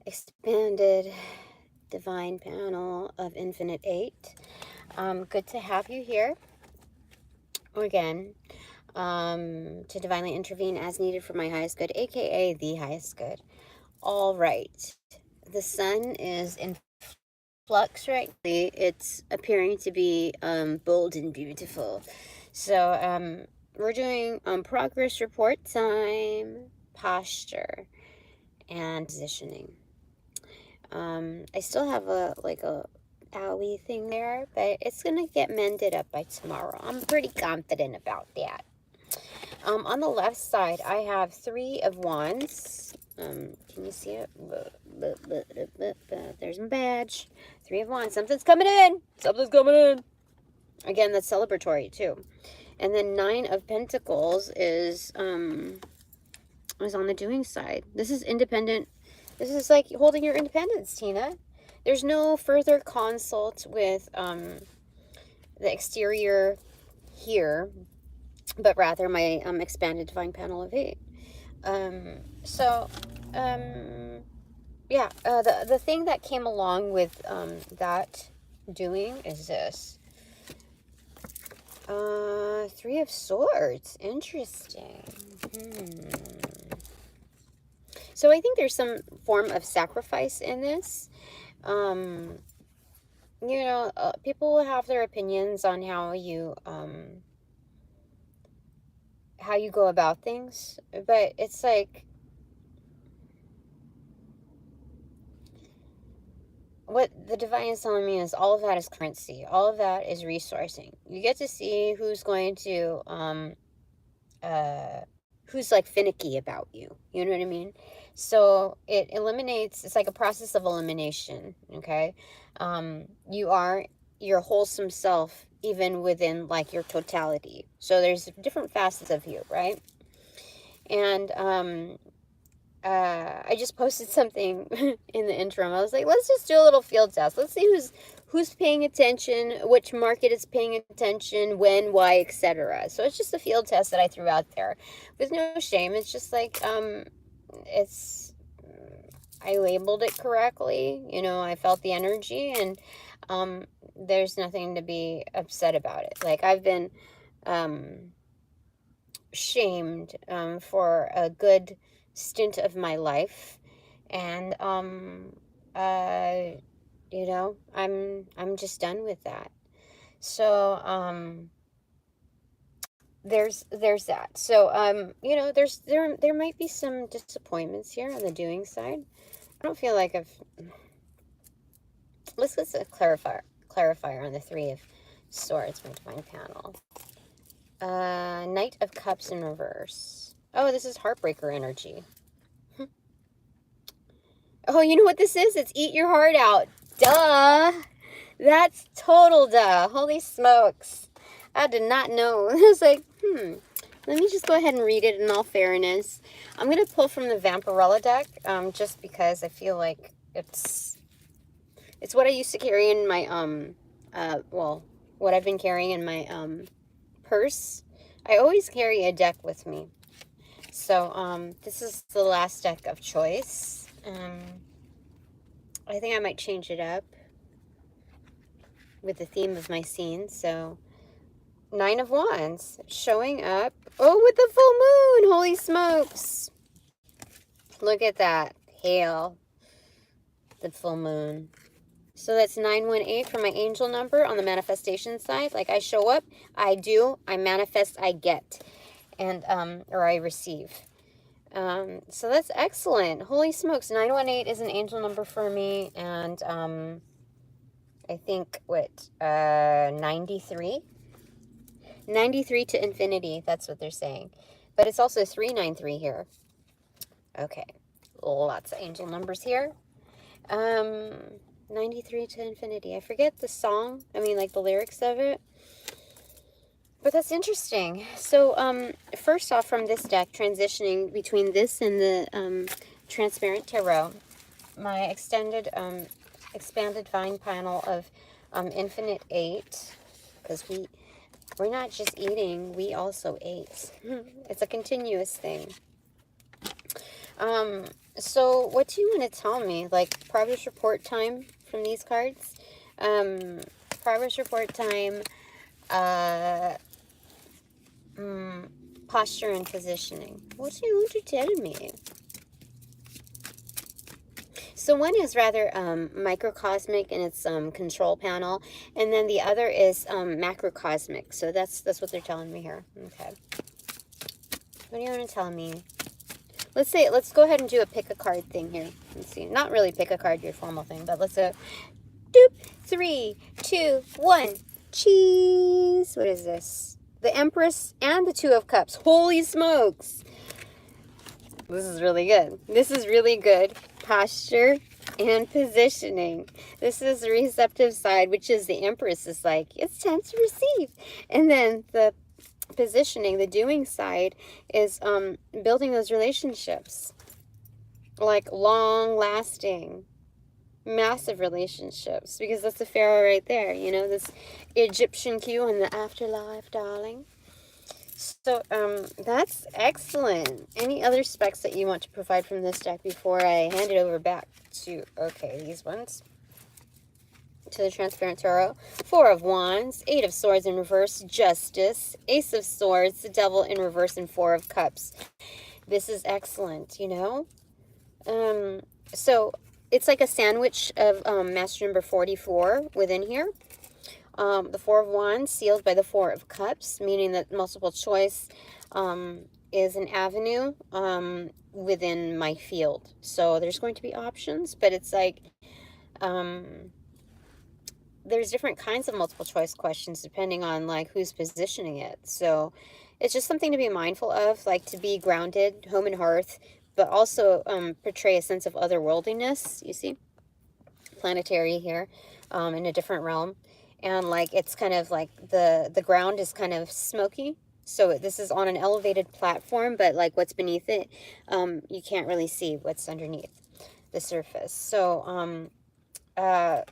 expanded divine panel of Infinite 8. Good to have you here again, to divinely intervene as needed for my highest good, aka the highest good. All right, the sun is in flux right now. It's appearing to be bold and beautiful. So we're doing progress report time, posture, and positioning. I still have a owie thing there, but it's gonna get mended up by tomorrow. I'm pretty confident about that. On the left side, I have 3 of Wands. Can you see it? There's my badge. 3 of Wands. Something's coming in. Something's coming in. Again, that's celebratory too. And then 9 of Pentacles is on the doing side. This is independent. This is like holding your independence, Tina. There's no further consult with the exterior here, but rather my expanded divine panel of 8. Yeah, the thing that came along with that doing is this. 3 of Swords. Interesting. So I think there's some form of sacrifice in this. You know, people will have their opinions on how you go about things, but it's like, what the divine is telling me is all of that is currency. All of that is resourcing. You get to see who's going to, who's like finicky about you. You know what I mean? So it eliminates, it's like a process of elimination, okay? You are your wholesome self, even within like your totality. So there's different facets of you, right? And I just posted something in the interim. I was like, let's just do a little field test. Let's see who's paying attention, which market is paying attention, when, why, etc. So it's just a field test that I threw out there with no shame. It's just like, I labeled it correctly. You know, I felt the energy, and there's nothing to be upset about it. Like, I've been shamed for a good stint of my life, and you know, I'm just done with that. So there's that. So you know, there might be some disappointments here on the doing side. I don't feel like let's get a clarifier on the 3 of Swords, my divine panel. Knight of Cups in reverse. Oh, this is heartbreaker energy. Oh, you know what this is? It's eat your heart out. Duh. That's total duh. Holy smokes. I did not know. I was like, let me just go ahead and read it in all fairness. I'm going to pull from the Vampirella deck, just because I feel like it's what I used to carry in my, well, what I've been carrying in my, purse. I always carry a deck with me. So, this is the last deck of choice. I think I might change it up with the theme of my scene. So, 9 of Wands showing up. Oh, with the full moon. Holy smokes. Look at that. Hail. The full moon. So that's 918 for my angel number on the manifestation side. Like, I show up, I do, I manifest, I get, and or I receive. So that's excellent. Holy smokes, 918 is an angel number for me, and I think what 93 to infinity. That's what they're saying, but it's also 393 here. Okay, lots of angel numbers here. 93 to infinity. I forget the song. I mean, like the lyrics of it. But that's interesting. So, first off, from this deck, transitioning between this and the transparent tarot, my expanded divine panel of infinite 8, because we're not just eating, we also ate. It's a continuous thing. So what do you want to tell me? Like progress report time from these cards? Progress report time, posture and positioning. What do you want to tell me? So one is rather microcosmic in its control panel, and then the other is macrocosmic. So that's what they're telling me here. Okay. What do you want to tell me? Let's go ahead and do a pick a card thing here. Let's see. Not really pick a card, your formal thing, but let's go. Doop. 3, 2, 1. Cheese. What is this? The Empress and the Two of Cups. Holy smokes. This is really good. This is really good. Posture and positioning. This is the receptive side, which is the Empress is like, it's time to receive. And then the positioning, the doing side, is building those relationships. Like long-lasting, massive relationships. Because that's the Pharaoh right there. You know, this Egyptian cue in the afterlife, darling. So, that's excellent. Any other specs that you want to provide from this deck before I hand it over back to, okay, these ones, to the Transparent Tarot? 4 of Wands, 8 of Swords in reverse, Justice, Ace of Swords, the Devil in reverse, and 4 of Cups. This is excellent, you know? So, it's like a sandwich of Master number 44 within here. The 4 of Wands sealed by the 4 of Cups, meaning that multiple choice is an avenue within my field. So there's going to be options, but it's like there's different kinds of multiple choice questions depending on like who's positioning it. So it's just something to be mindful of, like to be grounded, home and hearth, but also portray a sense of otherworldliness, you see? Planetary here, in a different realm. And like it's kind of like the ground is kind of smoky, so this is on an elevated platform, but like what's beneath it, you can't really see what's underneath the surface. So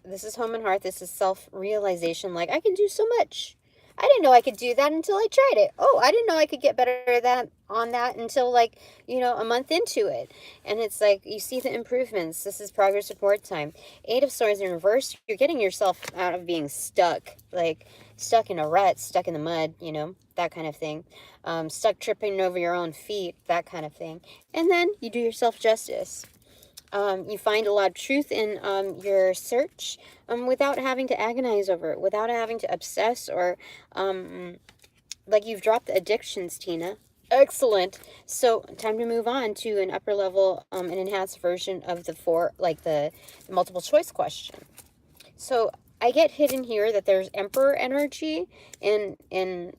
this is home and hearth. This is self-realization. Like, I can do so much. I didn't know I could do that until I tried it. Oh, I didn't know I could get better at on that until, like, you know, a month into it. And it's like, you see the improvements. This is progress report time. 8 of Swords in reverse. You're getting yourself out of being stuck. Like, stuck in a rut, stuck in the mud, you know, that kind of thing. Stuck tripping over your own feet, that kind of thing. And then you do yourself justice. You find a lot of truth in your search without having to agonize over it, without having to obsess or, like you've dropped the addictions, Tina. Excellent. So time to move on to an upper level, an enhanced version of the multiple choice question. So I get hidden here that there's Emperor energy in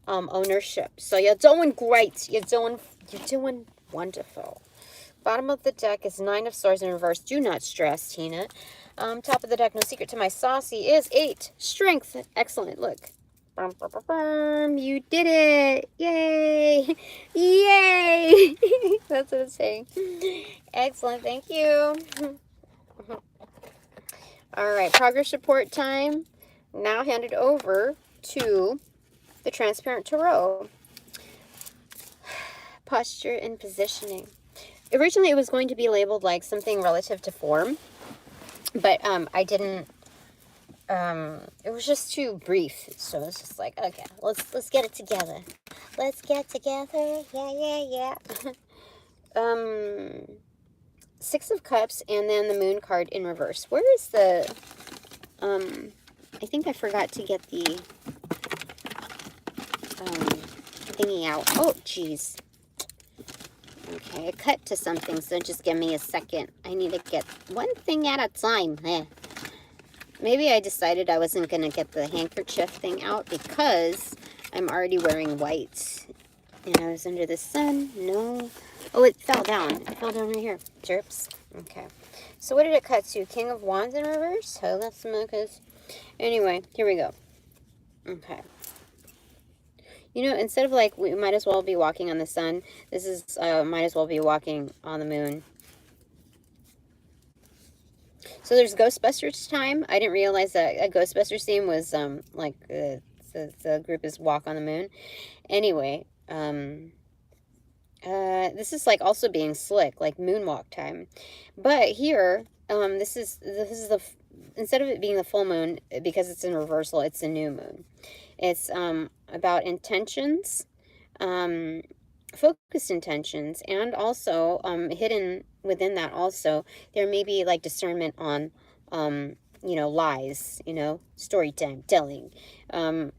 ownership. So you're doing great. You're doing wonderful. Bottom of the deck is 9 of Swords in reverse. Do not stress, Tina. Top of the deck, no secret to my saucy, is 8. Strength. Excellent. Look. Bum, bum, bum, bum. You did it. Yay. Yay. That's what it's saying. Excellent. Thank you. All right. Progress report time. Now handed over to the Transparent Tarot. Posture and positioning. Originally, it was going to be labeled like something relative to form, but I didn't. It was just too brief, so it's just like, okay, let's get it together. Let's get together. Yeah. 6 of Cups, and then the Moon card in reverse. Where is the? I think I forgot to get the thingy out. Oh, jeez. Okay, cut to something, so just give me a second. I need to get one thing at a time. Maybe I decided I wasn't going to get the handkerchief thing out because I'm already wearing white. And I was under the sun. No. Oh, it fell down. It fell down right here. Jerps. Okay. So what did it cut to? King of Wands in reverse? Oh, that's smokers. Anyway, here we go. Okay. You know, instead of like, we might as well be walking on the sun, this is, might as well be walking on the moon. So there's Ghostbusters time. I didn't realize that a Ghostbusters theme was, like, the group is Walk on the Moon. Anyway, This is like also being slick, like moonwalk time. But here, this is the, instead of it being the full moon, because it's in reversal, it's a new moon. It's about intentions, focused intentions, and also hidden within that also there may be like discernment on you know, lies, you know, storytelling,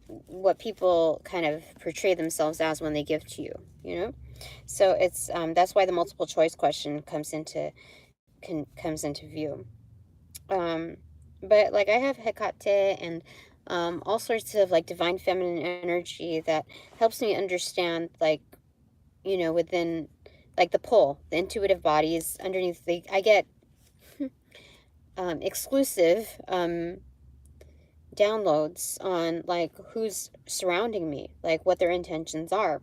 what people kind of portray themselves as when they give to you, you know. So it's that's why the multiple choice question comes into view. But like I have Hecate and all sorts of like divine feminine energy that helps me understand, like, you know, within like the pull, the intuitive bodies underneath the, I get exclusive downloads on like who's surrounding me, like what their intentions are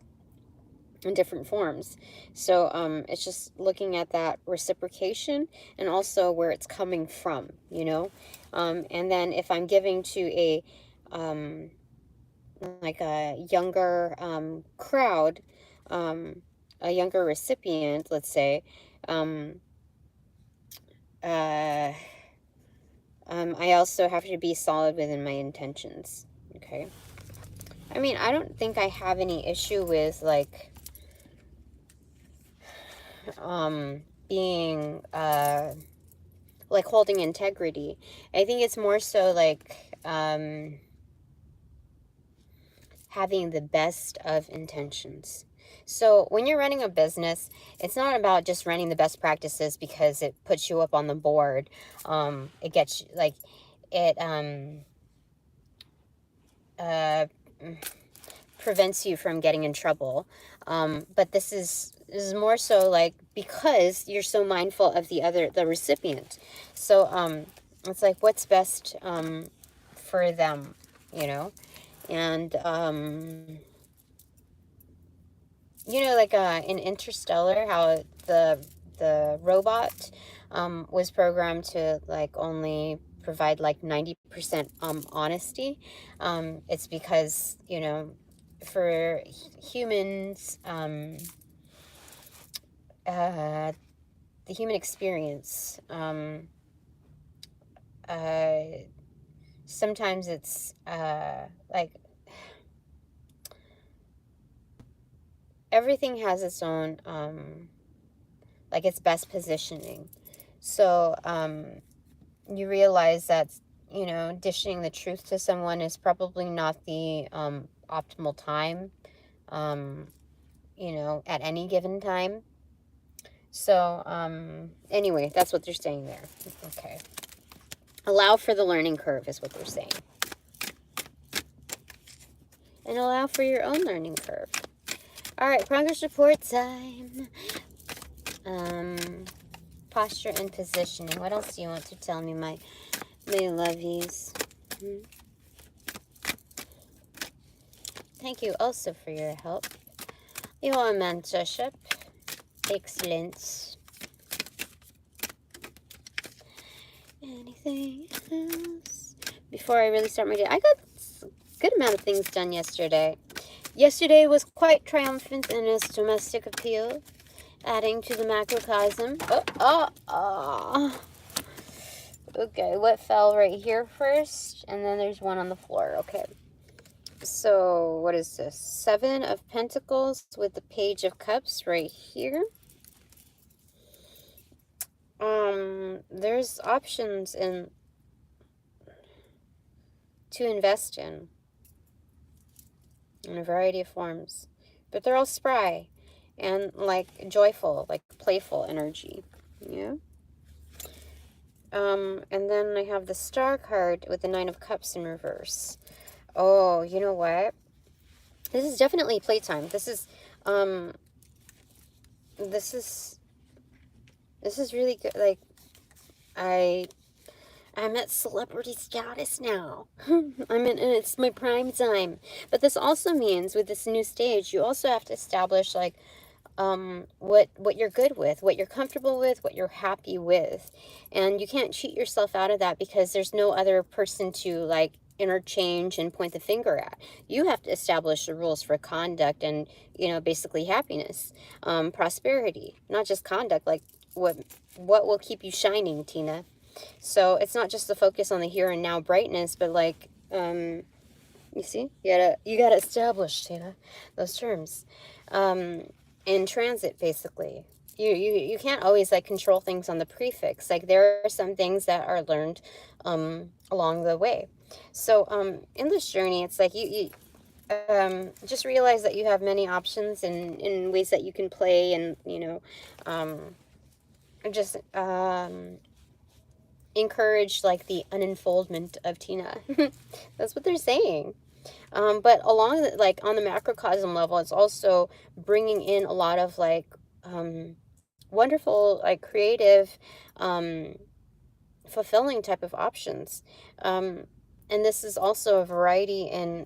in different forms. So it's just looking at that reciprocation and also where it's coming from, you know. And then if I'm giving to a like a younger crowd, a younger recipient, let's say, I also have to be solid within my intentions. Okay. I mean, I don't think I have any issue with like being like holding integrity. I think it's more so like having the best of intentions. So when you're running a business, it's not about just running the best practices because it puts you up on the board. It gets like it prevents you from getting in trouble. But this is more so like because you're so mindful of the recipient. So it's like what's best for them, you know. And you know, like in Interstellar, how the robot was programmed to like only provide like 90% honesty. It's because, you know, for humans, the human experience, sometimes it's like everything has its own like its best positioning. So you realize that, you know, dishing the truth to someone is probably not the optimal time, you know, at any given time. So anyway, that's what they're saying there. Okay. Allow for the learning curve is what they're saying. And allow for your own learning curve. All right, progress report time. Posture and positioning. What else do you want to tell me, my lovies? Thank you also for your help. Your mentorship. Excellent. Anything else? Before I really start my day, I got a good amount of things done yesterday. Yesterday was quite triumphant in its domestic appeal, adding to the macrocosm. Okay, what fell right here first? And then there's one on the floor. Okay. So, what is this? 7 of Pentacles with the Page of Cups right here. There's options in to invest in a variety of forms, but they're all spry and like joyful, like playful energy. Yeah. And then I have the Star card with the 9 of Cups in reverse. Oh, you know what? This is definitely playtime. This is really good. Like, I'm at celebrity status now. and it's my prime time. But this also means with this new stage, you also have to establish like what you're good with, what you're comfortable with, what you're happy with. And you can't cheat yourself out of that because there's no other person to like interchange and point the finger at. You have to establish the rules for conduct and, you know, basically happiness, prosperity, not just conduct, like what will keep you shining, Tina. So it's not just the focus on the here and now brightness, but like, you see, you gotta establish, Tina, those terms, in transit, basically. You can't always like control things on the prefix. Like there are some things that are learned, along the way. So, in this journey, it's like you just realize that you have many options and in ways that you can play, and, you know, just, encourage like the unenfoldment of Tina. That's what they're saying. But along the, like on the macrocosm level, it's also bringing in a lot of like, wonderful, like creative, fulfilling type of options. And this is also a variety in,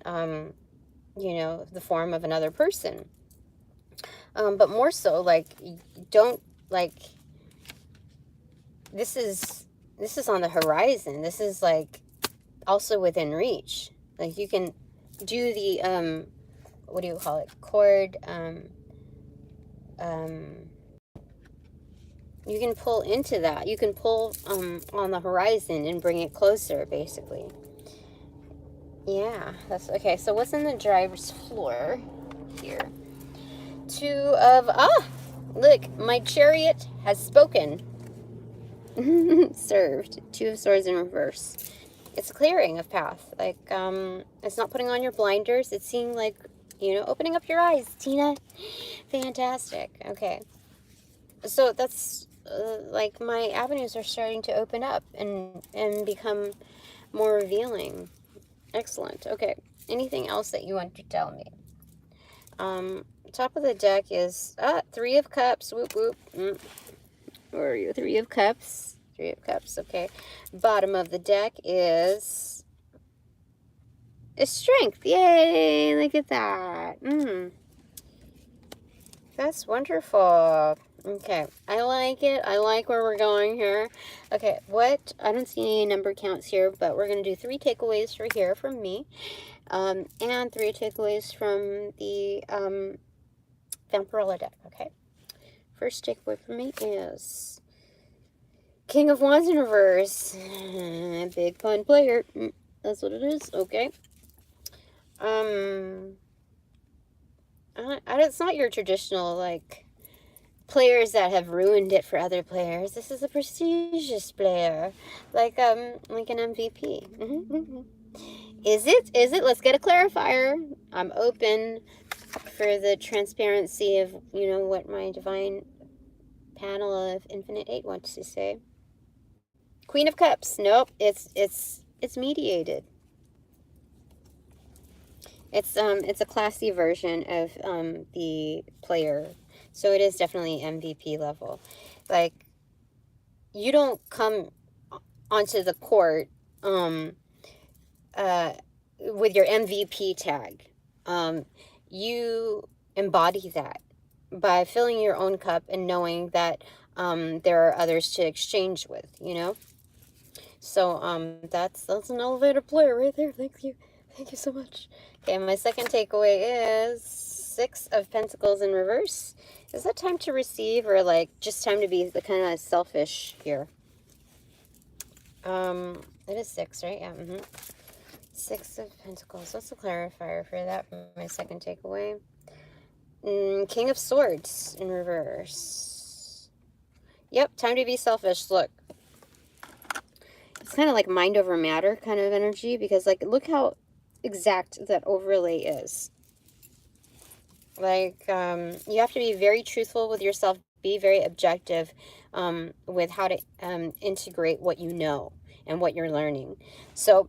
you know, the form of another person. But more so, like, don't, like, this is on the horizon. This is, like, also within reach. Like, you can do the, what do you call it? Chord, you can pull into that. You can pull, on the horizon and bring it closer, basically. Yeah, that's okay. So what's in the driver's floor here? Look, my chariot has spoken. Served. 2 of Swords in reverse. It's a clearing of path. Like, it's not putting on your blinders. It's seeing, like, you know, opening up your eyes, Tina. Fantastic. Okay. So that's, like, my avenues are starting to open up and become more revealing. Excellent. Okay. Anything else that you want to tell me? Top of the deck is 3 of Cups. Whoop whoop. Where are you? 3 of Cups. 3 of Cups. Okay. Bottom of the deck is Strength. Yay! Look at that. That's wonderful. Okay, I like it. I like where we're going here. Okay, what? I don't see any number counts here, but we're going to do 3 takeaways for here from me. And 3 takeaways from the Vampirella deck, okay? First takeaway for me is King of Wands in reverse. Big fun player. That's what it is, okay? It's not your traditional, like, players that have ruined it for other players. This is a prestigious player, like an MVP. Is it? Let's get a clarifier. I'm open for the transparency of, you know, what my divine panel of Infinite 8 wants to say. Queen of Cups. Nope. It's mediated. It's a classy version of the player. So it is definitely MVP level. Like, you don't come onto the court with your MVP tag. You embody that by filling your own cup and knowing that there are others to exchange with, you know? So that's an elevator player right there. Thank you. Thank you so much. Okay, my second takeaway is 6 of Pentacles in reverse. Is that time to receive, or like just time to be the kind of selfish here? It is 6, right? Yeah. 6 of Pentacles. What's the clarifier for that for my second takeaway? King of Swords in reverse. Yep, time to be selfish. Look. It's kind of like mind over matter kind of energy, because, like, look how exact that overlay is. Like, you have to be very truthful with yourself, be very objective with how to integrate what you know and what you're learning. So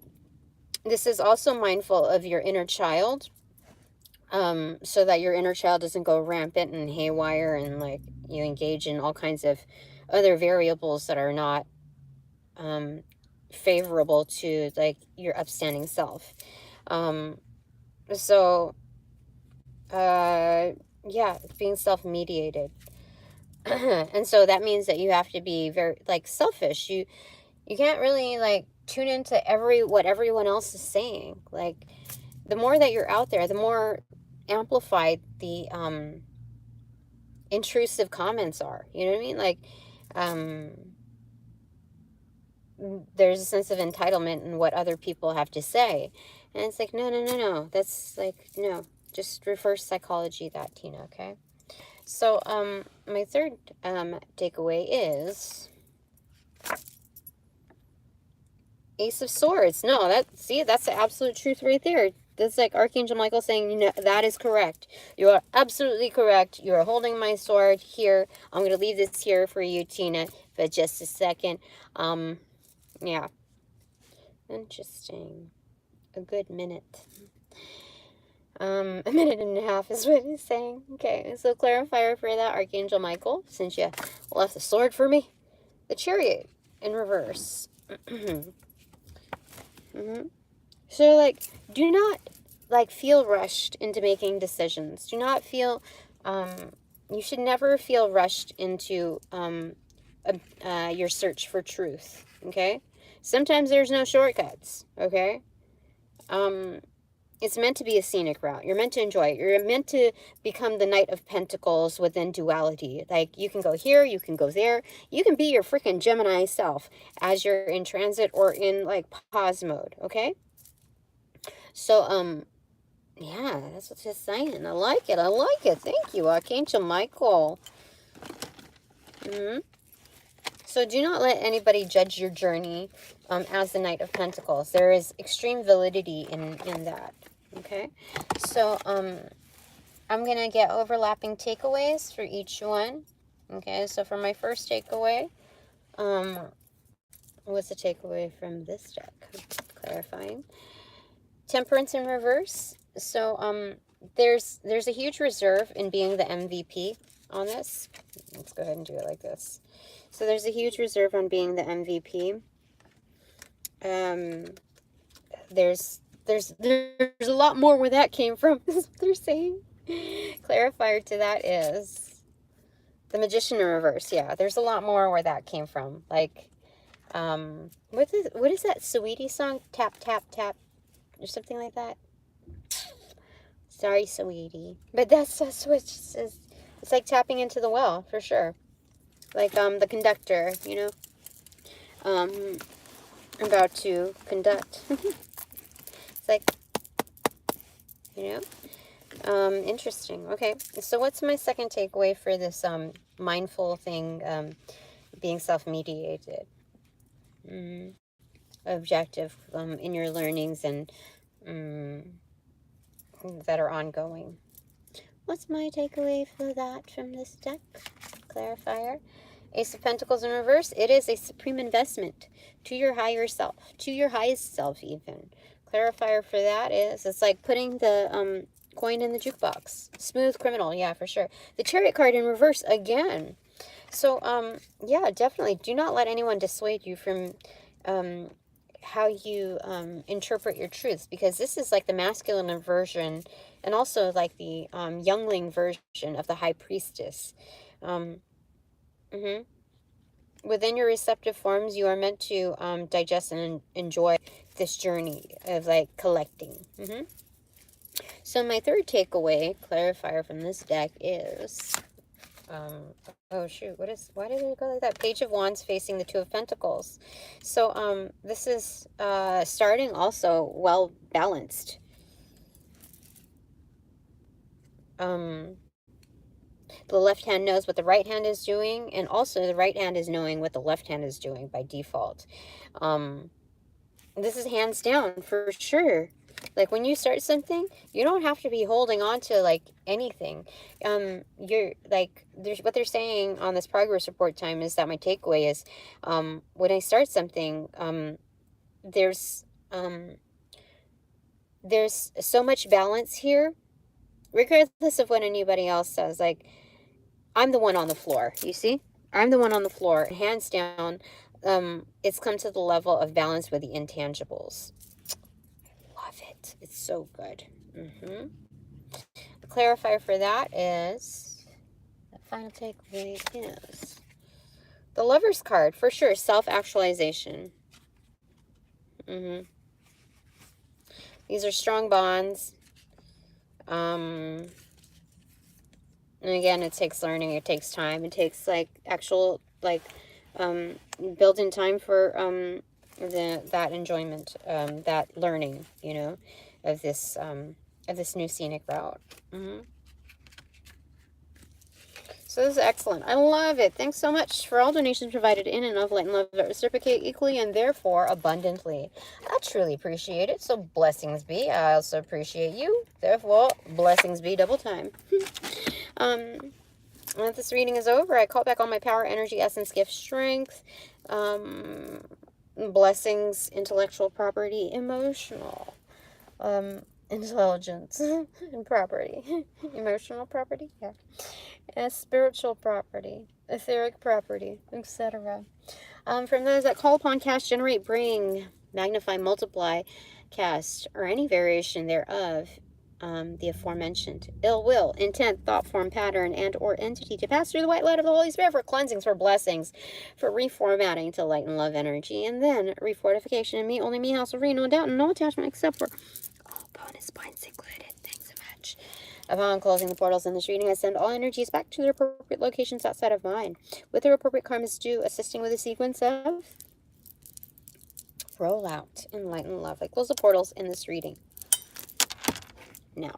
this is also mindful of your inner child, so that your inner child doesn't go rampant and haywire, and, like, you engage in all kinds of other variables that are not favorable to, like, your upstanding self. Yeah, being self-mediated. And so that means that you have to be very, like, selfish. You can't really, like, tune into what everyone else is saying. Like, the more that you're out there, the more amplified the intrusive comments are. You know what I mean? Like, there's a sense of entitlement in what other people have to say. And it's like, no. That's like, no. Just reverse psychology that, Tina, okay? So, my third takeaway is Ace of Swords. No, that's the absolute truth right there. That's like Archangel Michael saying, you know, that is correct. You are absolutely correct. You are holding my sword here. I'm going to leave this here for you, Tina, for just a second. Yeah. Interesting. A good minute. A minute and a half is what he's saying. Okay, so clarifier for that, Archangel Michael, since you left the sword for me. The Chariot in reverse. So, like, do not, like, feel rushed into making decisions. Do not feel, you should never feel rushed into your search for truth, okay? Sometimes there's no shortcuts, okay? It's meant to be a scenic route. You're meant to enjoy it. You're meant to become the Knight of Pentacles within duality. Like, you can go here, you can go there. You can be your freaking Gemini self as you're in transit or in, like, pause mode, okay? So, yeah, that's what she's saying. I like it. I like it. Thank you, Archangel Michael. So do not let anybody judge your journey as the Knight of Pentacles. There is extreme validity in that. Okay? So, I'm going to get overlapping takeaways for each one. Okay? So for my first takeaway, what's the takeaway from this deck? Clarifying. Temperance in reverse. So, there's a huge reserve in being the MVP on this. Let's go ahead and do it like this. So there's a huge reserve on being the MVP. There's a lot more where that came from, is what they're saying. Clarifier to that is the Magician in reverse. Yeah, there's a lot more where that came from. Like, what is that Sweetie song? Tap, tap, tap, or something like that. Sorry, Sweetie. But that's what it says. It's like tapping into the well, for sure. Like, the conductor, you know? About to conduct. It's like, you know? Interesting. Okay, so what's my second takeaway for this, mindful thing, being self-mediated? Objective, in your learnings and, that are ongoing. What's my takeaway for that from this deck? Clarifier. Ace of Pentacles in reverse. It is a supreme investment to your higher self, to your highest self even. Clarifier for that is, it's like putting the coin in the jukebox. Smooth criminal, yeah, for sure. The Chariot card in reverse again. So, yeah, definitely do not let anyone dissuade you from how you interpret your truths, because this is like the masculine version and also like the youngling version of the High Priestess. Within your receptive forms, you are meant to digest and enjoy this journey of like collecting. So my third takeaway, clarifier from this deck is, oh shoot, why did it go like that? Page of Wands facing the Two of Pentacles. So this is starting also well balanced. The left hand knows what the right hand is doing, and also the right hand is knowing what the left hand is doing by default. This is hands down for sure. Like, when you start something, you don't have to be holding on to like anything. You're like, what they're saying on this progress report time is that my takeaway is, when I start something, there's so much balance here, regardless of what anybody else says. Like, I'm the one on the floor, you see? I'm the one on the floor. Hands down, it's come to the level of balance with the intangibles. Love it. It's so good. The clarifier for that is, the final takeaway is, The Lover's card, for sure. Self-actualization. These are strong bonds. And again, it takes learning. It takes time. It takes, like, actual, like, built-in time for that enjoyment, that learning, you know, of this new scenic route. So this is excellent. I love it. Thanks so much for all donations provided in and of light and love that reciprocate equally and therefore abundantly. I truly appreciate it. So blessings be. I also appreciate you. Therefore, blessings be double time. Once this reading is over, I call back all my power, energy, essence, gift, strength, blessings, intellectual property, emotional, intelligence, and property. Emotional property, yeah. Spiritual property, etheric property, etc. From those that call upon, cast, generate, bring, magnify, multiply, cast, or any variation thereof, the aforementioned ill will, intent, thought form, pattern, and or entity to pass through the white light of the Holy Spirit for cleansings, for blessings, for reformatting to light and love energy, and then refortification in me, only me, house of no doubt, and no attachment except for all bonus points included. Thanks so much. Upon closing the portals in this reading, I send all energies back to their appropriate locations outside of mine, with their appropriate karmas due, assisting with a sequence of rollout in light and love. I close the portals in this reading now.